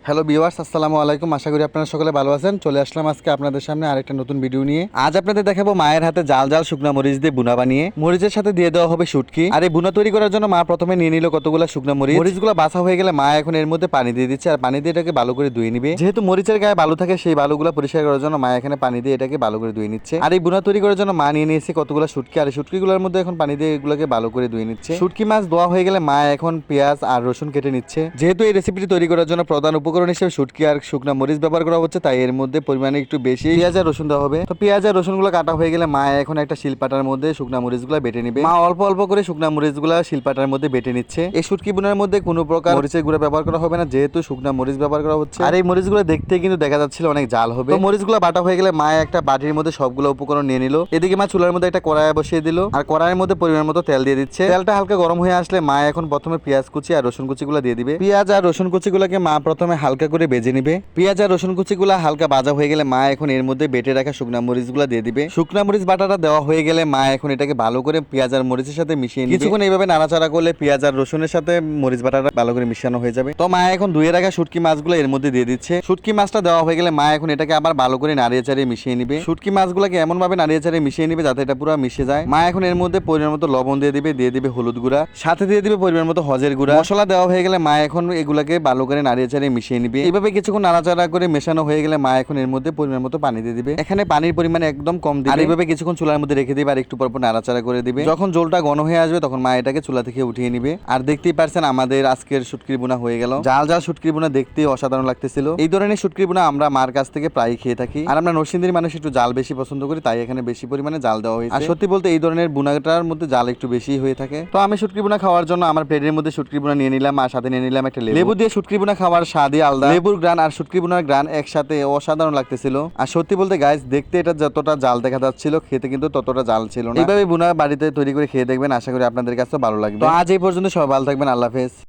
Hello viewers, আসসালামু আলাইকুম। আশা করি আপনারা সকলে ভালো আছেন। চলে আসলাম আজকে আপনাদের সামনে আরেকটা নতুন ভিডিও নিয়ে। আজ আপনাদের দেখাবো মায়ের হাতে জাল জাল শুকনা মরিচ দিয়ে বুনা বানিয়ে। মরিচের সাথে দিয়ে দেওয়া হবে শুটকি। আর এই বুনা তৈরি করার জন্য মা প্রথমে নিয়ে নিল কতগুলো শুকনা মরিচ। মরিচগুলো বাছা হয়ে গেলে মা এখন এর মধ্যে পানি দিয়ে দিচ্ছে, আর পানি দিয়ে এটাকে ভালো করে ধুয়ে নিবে। যেহেতু মরিচের গায়ে বালু থাকে, সেই বালুগুলো পরিষ্কার করার জন্য মা এখানে পানি দিয়ে এটাকে ভালো করে ধুয়ে নিচ্ছে। আর এই বুনা তৈরি করার জন্য মা নিয়ে নিয়েছে কতগুলো শুটকি, আর এই শুটকিগুলোর মধ্যে এখন পানি দিয়ে এগুলোকে ভালো করে ধুয়ে নিচ্ছে। শুটকি মাছ ধোয়া হয়ে গেলে মা এখন পেঁয়াজ আর রসুন কেটে নিচ্ছে। যেহেতু এই রেসিপিটি তৈরি করার জন্য প্রধান উপকরণ হিসেবে শুটকি আর শুকনা মরিচ ব্যবহার করা হচ্ছে, তাই এর মধ্যে পরিমাণে একটু বেশি পেঁয়াজ আর রসুন দেওয়া হবে। তো পেঁয়াজ আর রসুনগুলো কাটা হয়ে গেলে মা এখন একটা শিলপাটার মধ্যে শুকনা মরিচগুলো বেটে নিবে। মা অল্প অল্প করে শুকনা মরিচগুলো শিলপাটার মধ্যে বেটে নিচ্ছে। এই শুটকি বোনার মধ্যে কোনো প্রকার মরিচের গুঁড়া ব্যবহার করা হবে না, যেহেতু শুকনা মরিচ ব্যবহার করা হচ্ছে। আর এই মরিচগুলো দেখতে কিন্তু দেখা যাচ্ছিল অনেক জাল হবে। তো মরিচগুলো বাটা হয়ে গেলে মা একটা বাটির মধ্যে সবগুলো উপকরণ নিয়ে নিল। এদিকে মা চুলার মধ্যে একটা কড়াই বসিয়ে দিল, আর কড়াইয়ের মধ্যে পরিমাণ মতো তেল দিয়ে দিচ্ছে। তেলটা হালকা গরম হয়ে আসলে মা এখন প্রথমে পেঁয়াজ কুচি আর রসুন কুচিগুলো দিয়ে দিবে। পেঁয়াজ আর রসুন কুচিগুলোকে মা প্রথমে হালকা করে ভেজে নিবে। পেঁয়াজ আর রসুন কুচিগুলো হালকা ভাজা হয়ে গেলে মা এখন এর মধ্যে বেটে রাখা শুকনা মরিচগুলো দিয়ে দিবে। শুকনা মরিচ বাটাটা দেওয়া হয়ে গেলে মা এখন এটাকে ভালো করে পেঁয়াজ আর মরিচের সাথে মিশিয়ে নিবে। কিছুক্ষণ এইভাবে নাড়াচাড়া করলে পেঁয়াজ আর রসুনের সাথে মরিচ বাটাটা ভালো করে মিশানো হয়ে যাবে। তো মা এখন ধুয়ে রাখা শুটকি মাছগুলো এর মধ্যে দিয়ে দিচ্ছে। শুটকি মাছটা দেওয়া হয়ে গেলে মা এখন এটাকে আবার ভালো করে নাড়িয়ে চাড়িয়ে মিশিয়ে নিবে। শুটকি মাছগুলোকে এমন ভাবে নাড়িয়ে চাড়িয়ে মিশিয়ে নিবে যাতে এটা পুরো মিশে যায়। মা এখন এর মধ্যে পরিমাণ মতো লবণ দিয়ে দিবে হলুদ গুঁড়া, সাথে দিয়ে দিবে পরিমাণ মতো হজের গুঁড়া। মশলা দেওয়া হয়ে গেলে মা এখন এগুলাকে ভালো করে নাড়িয়ে চাড়িয়ে মিশিয়ে নিবে। এইভাবে কিছুক্ষণ নাড়াচাড়া করে মেশানো হয়ে গেলে মা এখন এর মধ্যে পরিমাণ মতো পানি দিয়ে দিবে। এখানে পানির পরিমাণ একদম কম দিবে। আর এইভাবে কিছুক্ষণ চুলার মধ্যে রেখে দিবে, আর একটু পর নাড়াচাড়া করে দিবে। যখন জলটা ঘন হয়ে আসবে তখন মা এটাকে চুলা থেকে উঠিয়ে নিবে। আর দেখতেই পারছেন আমাদের আজকের শুটকির বোনা হয়ে গেল। জাল জাল শুটকির বোনা দেখতে অসাধারণ লাগতেছিল। এই ধরনের শুটকির বোনা আমরা মার কাছ থেকে প্রায় খেয়ে থাকি, আর আমরা নরসিংদীর মানুষ একটু জাল বেশি পছন্দ করি, তাই এখানে বেশি পরিমাণে জাল দেওয়া হয়েছে। আর সত্যি বলতে এই ধরনের বোনাটার মধ্যে জাল একটু বেশি হয়ে থাকে। তো আমি শুটকি বোনা খাওয়ার জন্য আমার প্লেটের মধ্যে শুটকি বোনা নিয়ে নিলাম, আর সাথে নিয়ে নিলাম একটা লেবু দিয়ে শুটকি বোনা খাওয়ার স্বাদই আলাদা। লেবুর গ্রান আর শুটকি বোনার গ্রান একসাথে অসাধারণ লাগতেছিল। আর সত্যি বলতে গাইস, দেখতে এটা যতটা জাল দেখা যাচ্ছিল, খেতে কিন্তু ততটা জাল ছিল না। এইভাবে বোনা বাড়িতে তৈরি করে খেয়ে দেখবেন, আশা করি আপনাদের কাছে ভালো লাগবে। তো আজ এই পর্যন্ত, সবাই ভালো থাকবেন। আল্লাহ হাফেজ।